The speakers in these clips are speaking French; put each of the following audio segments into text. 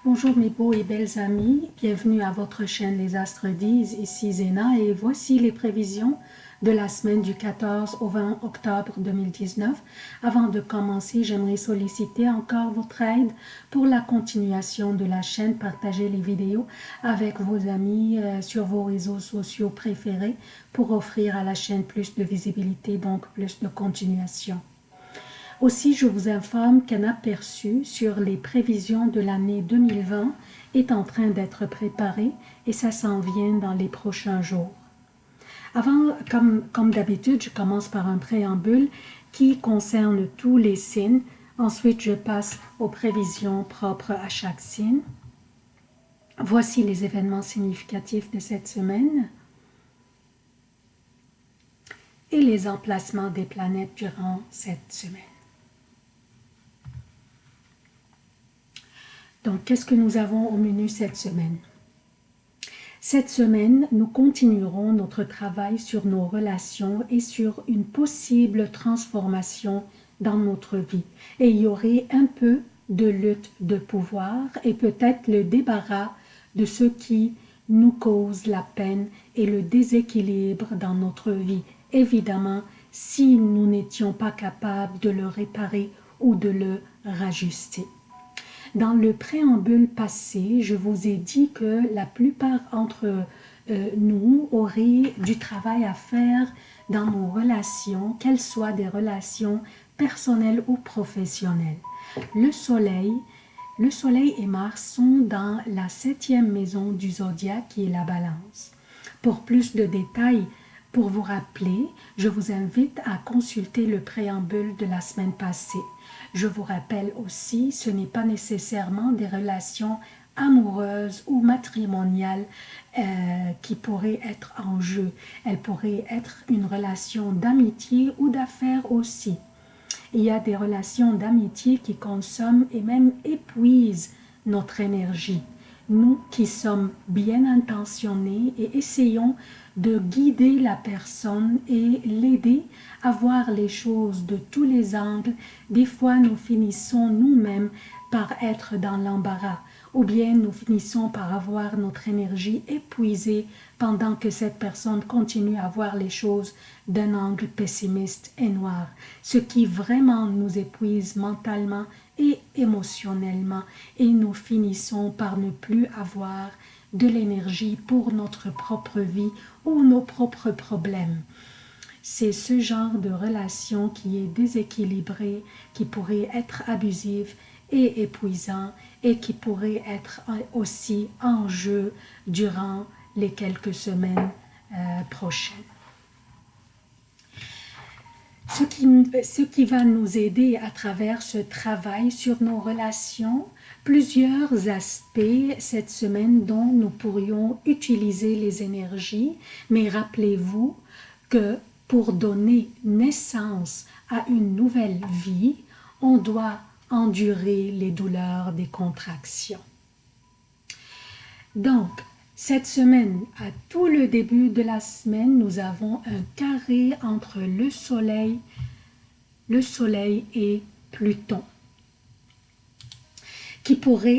Bonjour mes beaux et belles amis, bienvenue à votre chaîne Les Astres disent, ici Zéna et voici les prévisions de la semaine du 14 au 20 octobre 2019. Avant de commencer, j'aimerais solliciter encore votre aide pour la continuation de la chaîne. Partagez les vidéos avec vos amis sur vos réseaux sociaux préférés pour offrir à la chaîne plus de visibilité, donc plus de continuation. Aussi, je vous informe qu'un aperçu sur les prévisions de l'année 2020 est en train d'être préparé et ça s'en vient dans les prochains jours. Avant, comme d'habitude, je commence par un préambule qui concerne tous les signes. Ensuite, je passe aux prévisions propres à chaque signe. Voici les événements significatifs de cette semaine et les emplacements des planètes durant cette semaine. Donc, qu'est-ce que nous avons au menu cette semaine? Cette semaine, nous continuerons notre travail sur nos relations et sur une possible transformation dans notre vie. Et il y aurait un peu de lutte de pouvoir et peut-être le débarras de ce qui nous cause la peine et le déséquilibre dans notre vie. Évidemment, si nous n'étions pas capables de le réparer ou de le rajuster. Dans le préambule passé, je vous ai dit que la plupart d'entre nous auraient du travail à faire dans nos relations, qu'elles soient des relations personnelles ou professionnelles. Le Soleil et Mars sont dans la 7e maison du zodiaque qui est la Balance. Pour plus de détails, pour vous rappeler, je vous invite à consulter le préambule de la semaine passée. Je vous rappelle aussi, ce n'est pas nécessairement des relations amoureuses ou matrimoniales qui pourraient être en jeu. Elles pourraient être une relation d'amitié ou d'affaires aussi. Il y a des relations d'amitié qui consomment et même épuisent notre énergie. Nous qui sommes bien intentionnés et essayons de guider la personne et l'aider à voir les choses de tous les angles, des fois nous finissons nous-mêmes par être dans l'embarras ou bien nous finissons par avoir notre énergie épuisée pendant que cette personne continue à voir les choses d'un angle pessimiste et noir, ce qui vraiment nous épuise mentalement et émotionnellement et nous finissons par ne plus avoir de l'énergie pour notre propre vie ou nos propres problèmes. C'est ce genre de relation qui est déséquilibré, qui pourrait être abusif et épuisant et qui pourrait être aussi en jeu durant les quelques semaines prochaines. Ce qui va nous aider à travers ce travail sur nos relations, plusieurs aspects cette semaine dont nous pourrions utiliser les énergies, mais rappelez-vous que pour donner naissance à une nouvelle vie, on doit endurer les douleurs des contractions. Donc, cette semaine, à tout le début de la semaine, nous avons un carré entre le Soleil et Pluton.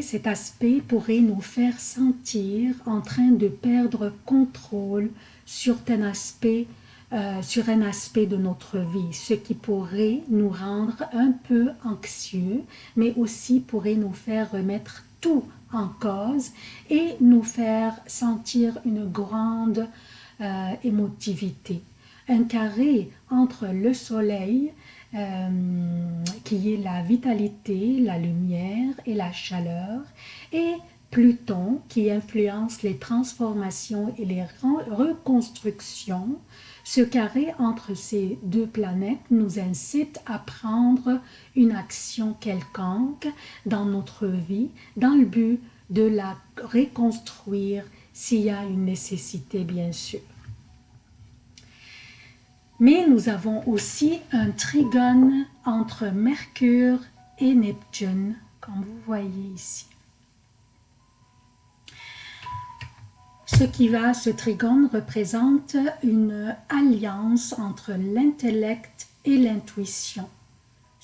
Cet aspect pourrait nous faire sentir en train de perdre contrôle sur un aspect de notre vie, ce qui pourrait nous rendre un peu anxieux, mais aussi pourrait nous faire remettre tout en cause et nous faire sentir une grande émotivité. Un carré entre le Soleil, qui est la vitalité, la lumière et la chaleur, et Pluton, qui influence les transformations et les reconstructions. Ce carré entre ces deux planètes nous incite à prendre une action quelconque dans notre vie, dans le but de la reconstruire s'il y a une nécessité, bien sûr. Mais nous avons aussi un trigone entre Mercure et Neptune, comme vous voyez ici. Ce trigone représente une alliance entre l'intellect et l'intuition.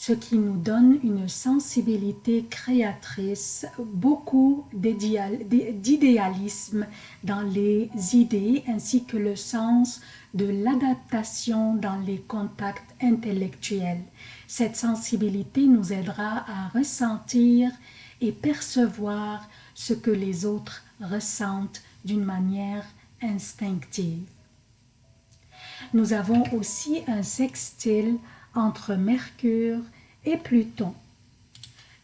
ce qui nous donne une sensibilité créatrice, beaucoup d'idéalisme dans les idées ainsi que le sens de l'adaptation dans les contacts intellectuels. Cette sensibilité nous aidera à ressentir et percevoir ce que les autres ressentent d'une manière instinctive. Nous avons aussi un sextile entre Mercure et Pluton.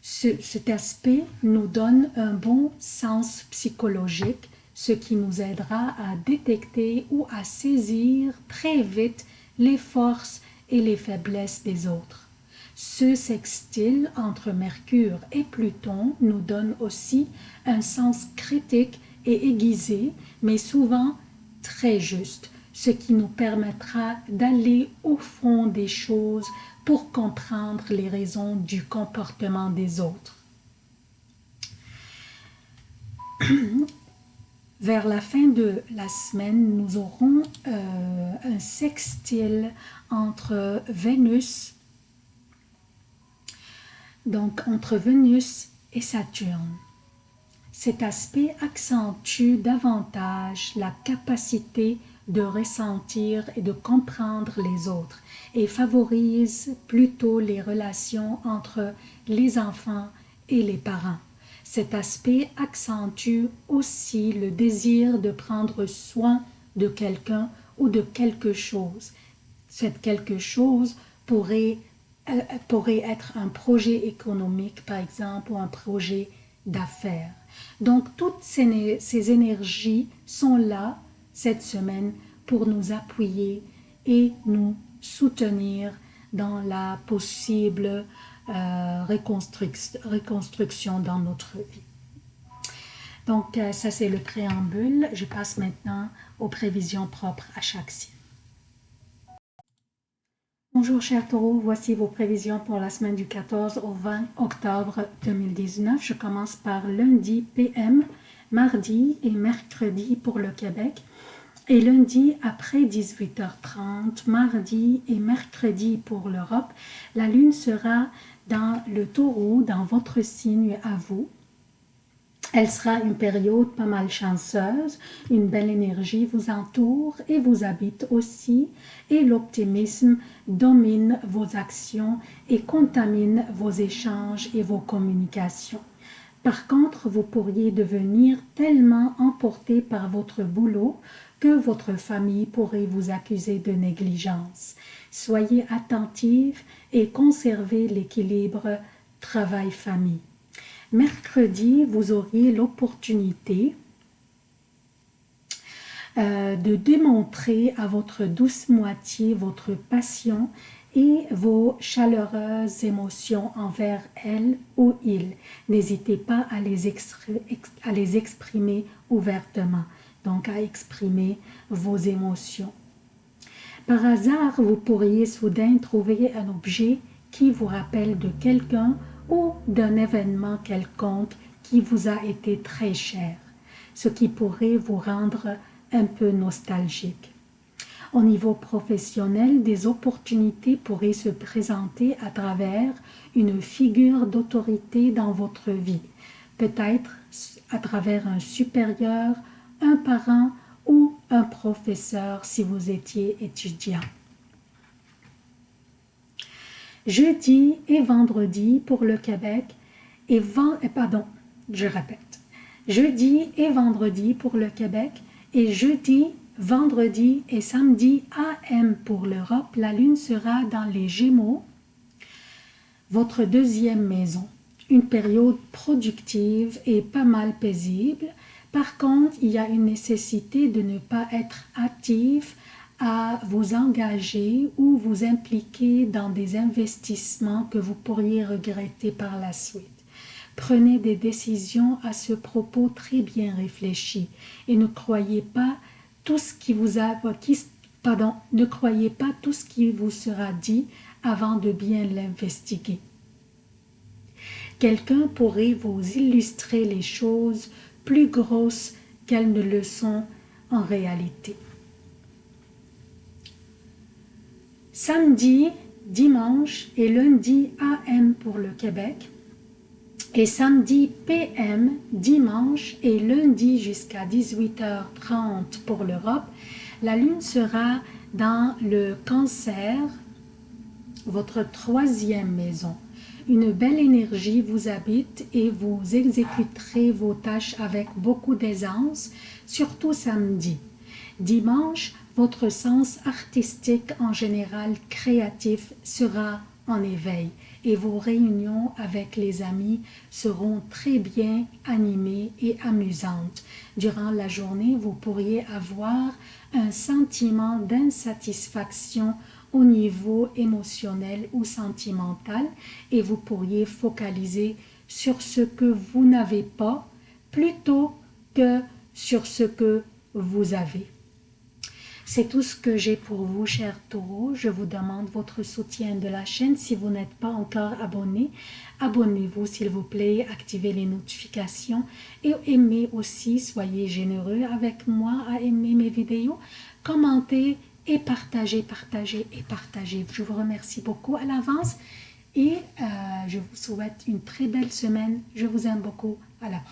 Cet aspect nous donne un bon sens psychologique, ce qui nous aidera à détecter ou à saisir très vite les forces et les faiblesses des autres. Ce sextile entre Mercure et Pluton nous donne aussi un sens critique et aiguisé, mais souvent très juste, ce qui nous permettra d'aller au fond des choses pour comprendre les raisons du comportement des autres. Vers la fin de la semaine, nous aurons un sextile entre Vénus, donc entre Vénus et Saturne. Cet aspect accentue davantage la capacité de ressentir et de comprendre les autres et favorise plutôt les relations entre les enfants et les parents. Cet aspect accentue aussi le désir de prendre soin de quelqu'un ou de quelque chose. Cette quelque chose pourrait être un projet économique, par exemple, ou un projet d'affaires. Donc, toutes ces énergies sont là cette semaine pour nous appuyer et nous soutenir dans la possible reconstruction dans notre vie. Donc, ça c'est le préambule. Je passe maintenant aux prévisions propres à chaque signe. Bonjour chers taureaux, voici vos prévisions pour la semaine du 14 au 20 octobre 2019. Je commence par lundi PM, mardi et mercredi pour le Québec et lundi après 18h30, mardi et mercredi pour l'Europe. La lune sera dans le taureau, dans votre signe à vous. Elle sera une période pas mal chanceuse, une belle énergie vous entoure et vous habite aussi, et l'optimisme domine vos actions et contamine vos échanges et vos communications. Par contre, vous pourriez devenir tellement emporté par votre boulot que votre famille pourrait vous accuser de négligence. Soyez attentifs et conservez l'équilibre travail-famille. Mercredi, vous auriez l'opportunité de démontrer à votre douce moitié votre passion et vos chaleureuses émotions envers elle ou il. N'hésitez pas à les exprimer ouvertement, donc à exprimer vos émotions. Par hasard, vous pourriez soudain trouver un objet qui vous rappelle de quelqu'un ou d'un événement quelconque qui vous a été très cher, ce qui pourrait vous rendre un peu nostalgique. Au niveau professionnel, des opportunités pourraient se présenter à travers une figure d'autorité dans votre vie, peut-être à travers un supérieur, un parent ou un professeur si vous étiez étudiant. Jeudi et vendredi pour le Québec et jeudi et vendredi pour le Québec et jeudi, vendredi et samedi AM pour l'Europe, la lune sera dans les Gémeaux, votre deuxième maison. Une période productive et pas mal paisible. Par contre, il y a une nécessité de ne pas être actif à vous engager ou vous impliquer dans des investissements que vous pourriez regretter par la suite. Prenez des décisions à ce propos très bien réfléchies et ne croyez pas tout ce qui vous sera dit avant de bien l'investiguer. Quelqu'un pourrait vous illustrer les choses plus grosses qu'elles ne le sont en réalité. Samedi dimanche et lundi AM pour le Québec, et samedi PM, dimanche et lundi jusqu'à 18h30 pour l'Europe. La lune sera dans le Cancer, votre troisième maison. Une belle énergie vous habite et vous exécuterez vos tâches avec beaucoup d'aisance, surtout samedi. Dimanche, votre sens artistique en général créatif sera en éveil et vos réunions avec les amis seront très bien animées et amusantes. Durant la journée, vous pourriez avoir un sentiment d'insatisfaction au niveau émotionnel ou sentimental et vous pourriez focaliser sur ce que vous n'avez pas plutôt que sur ce que vous avez. C'est tout ce que j'ai pour vous, chers taureaux. Je vous demande votre soutien de la chaîne. Si vous n'êtes pas encore abonné, abonnez-vous s'il vous plaît, activez les notifications et aimez aussi, soyez généreux avec moi à aimer mes vidéos, commentez et partagez, partagez et partagez. Je vous remercie beaucoup à l'avance et je vous souhaite une très belle semaine. Je vous aime beaucoup. À la prochaine.